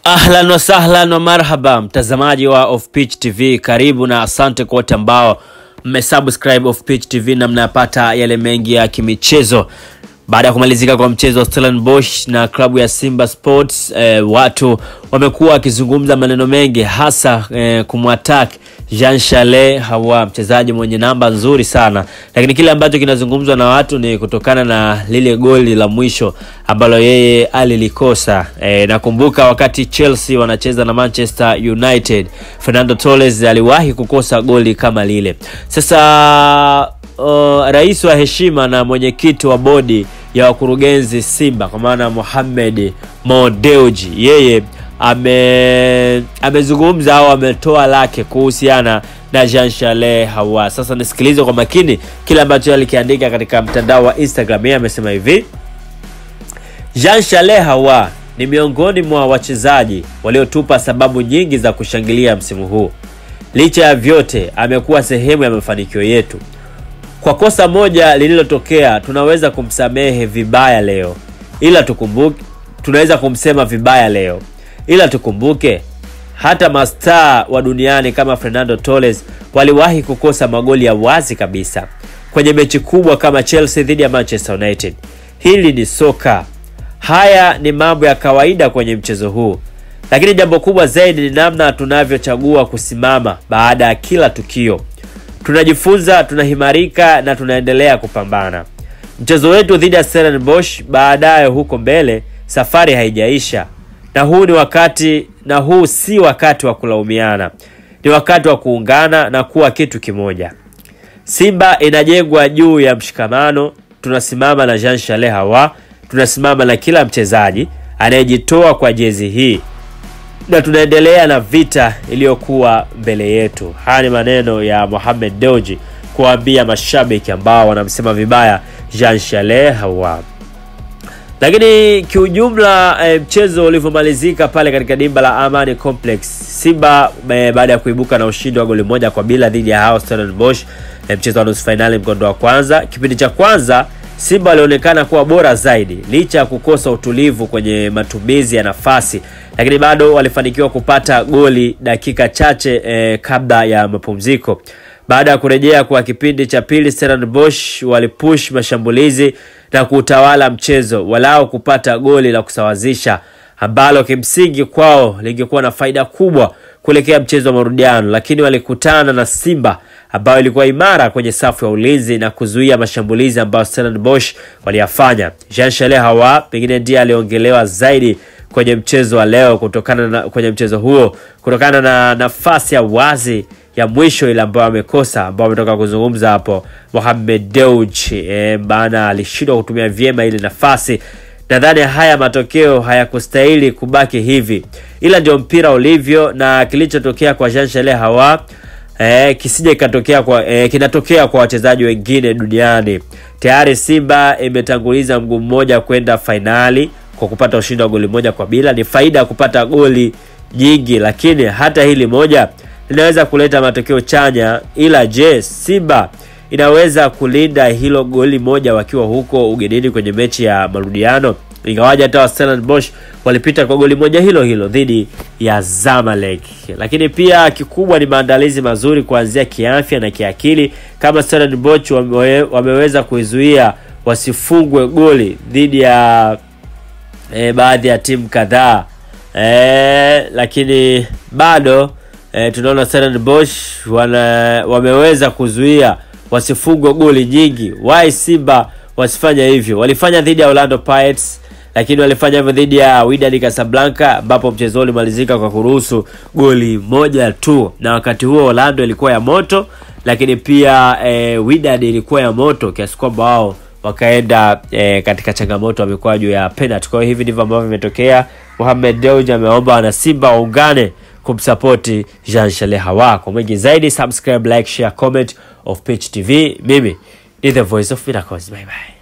Ahlan wa sahlan wa marhaba mtazamaji wa Off Pitch TV, karibu na asante kwa wote ambao mmesubscribe Off Pitch TV na mnapata yale mengi ya kimichezo. Baada ya kumalizika kwa mchezo wa Stellenbosch na klabu ya Simba Sports, watu wamekuwa wakizungumza maneno mengi, hasa kumwattack Jean Charles Ahoua, mchezaji mwenye namba nzuri sana. Lakini kile ambacho kinazungumzwa na watu ni kutokana na lile goli la mwisho ambalo yeye alilikosa. Nakumbuka wakati Chelsea wanacheza na Manchester United, Fernando Torres aliwahi kukosa goli kama lile. Sasa rais wa heshima na mwenyekiti wa bodi ya wakurugenzi Simba, kwa maana Mohamed Mo Dewji, yeye amezungumza au ametoa lake kuhusiana na Jean Charles Ahoua. Sasa nisikilize kwa makini kile ambacho alikiandika katika mtandao wa Instagram. Yeye amesema hivi: Jean Charles Ahoua ni miongoni mwa wachezaji waliotupa sababu nyingi za kushangilia msimu huu. Licha ya vyote, amekuwa sehemu ya mafanikio yetu. Kwa kosa moja lililotokea, tunaweza kumsamehe vibaya leo, ila tukumbuke, tunaweza kumsema vibaya leo, ila tukumbuke hata mastaa wa duniani kama Fernando Torres waliwahi kukosa magoli ya wazi kabisa kwenye mechi kubwa kama Chelsea dhidi ya Manchester United. Hili ni soka. Haya ni mambo ya kawaida kwenye mchezo huu. Lakini jambo kubwa zaidi ni namna tunavyochagua kusimama baada ya kila tukio. Tunajifunza, tunahimarika na tunaendelea kupambana. Mchezo wetu dhidi ya Stellenbosch baadaye huko mbele, safari haijaisha. Na huu si wakati wa kulaumiana. Ni wakati wa kuungana na kuwa kitu kimoja. Simba inajengwa juu ya mshikamano. Tunasimama na Jean Charles Ahoua, tunasimama na kila mchezaji anayejitoa kwa jezi hii, na tunaendelea na vita iliyokuwa mbele yetu. Haya ni maneno ya Mohamed Dewji kuambia mashabiki ambao wanamsema vibaya Jean Charles Ahoua. Lakini kiujumla, mchezo ulivyomalizika pale katika dimba la Amani Complex, Simba baada ya kuibuka na ushindi wa goli 1-0 dhidi ya Stellenbosch, mchezo wa nusu finali mkondo wa kwanza. Kipindi cha kwanza Simba walionekana kuwa bora zaidi licha ya kukosa utulivu kwenye matumizi ya nafasi, lakini bado walifanikiwa kupata goli dakika chache kabla ya mapumziko. Baada ya kurejea kwa kipindi cha pili, Stellenbosch walipush mashambulizi na kutawala mchezo, walao kupata goli la kusawazisha ambalo kimsingi kwao lingekuwa na faida kubwa kuelekea mchezo wa marudiano. Lakini walikutana na Simba ambao ilikuwa imara kwenye safu ya ulinzi na kuzuia mashambulizi ambayo Stellenbosch waliyafanya. Jean Charles Ahoua pengine ndiye aliongelewa zaidi kwenye mchezo wa leo kutokana na nafasi ya wazi ya mwisho ile ambayo amekosa, ambao ametoka kuzungumza hapo Mohamed Dewji. Bana alishindwa kutumia vyema ile nafasi. Nadhani haya matokeo hayakustahili kubaki hivi, ila ndio mpira ulivyo, na kilichotokea kwa Jean Charles Ahoua kisije kinatokea kwa wachezaji wengine duniani. Tayari Simba imetanguliza mguu mmoja kwenda finali kwa kupata ushindi wa goli 1-0. Ni faida kupata goli nyingi, lakini hata hili moja linaweza kuleta matokeo chanya. Ila je, Simba inaweza kulinda hilo goli moja wakiwa huko ugenini kwenye mechi ya marudiano? Ingawaje hata Stellenbosch walipita kwa goli moja hilo dhidi ya Zamalek. Lakini pia kikubwa ni maandalizi mazuri kuanzia kiafya na kiakili. Kama Stellenbosch wameweza kuizuia wasifungwe goli dhidi ya baadhi ya timu kadhaa, lakini bado tunaona Stellenbosch wameweza kuzuia wasifungwe goli nyingi. Why Simba wasifanya hivyo? Walifanya dhidi ya Orlando Pirates, lakini walifanya hivyo dhidi ya Wydad Casablanca ambapo mchezo ulimalizika kwa kuruhusu goli 1 tu, na wakati huo Orlando ilikuwa ya moto, lakini pia Wydad ilikuwa ya moto kiasi kwamba wao wakaenda katika changamoto wamekuwa juu ya penalty. Kwa hivi ndivyo ambavyo vimetokea. Mohamed Dewji ameomba wana Simba waungane kumsupport Jean Charles Ahoua. Kwa mengi zaidi, subscribe, like, share, comment. Off Pitch TV, mimi ni the voice of miracles. Bye bye.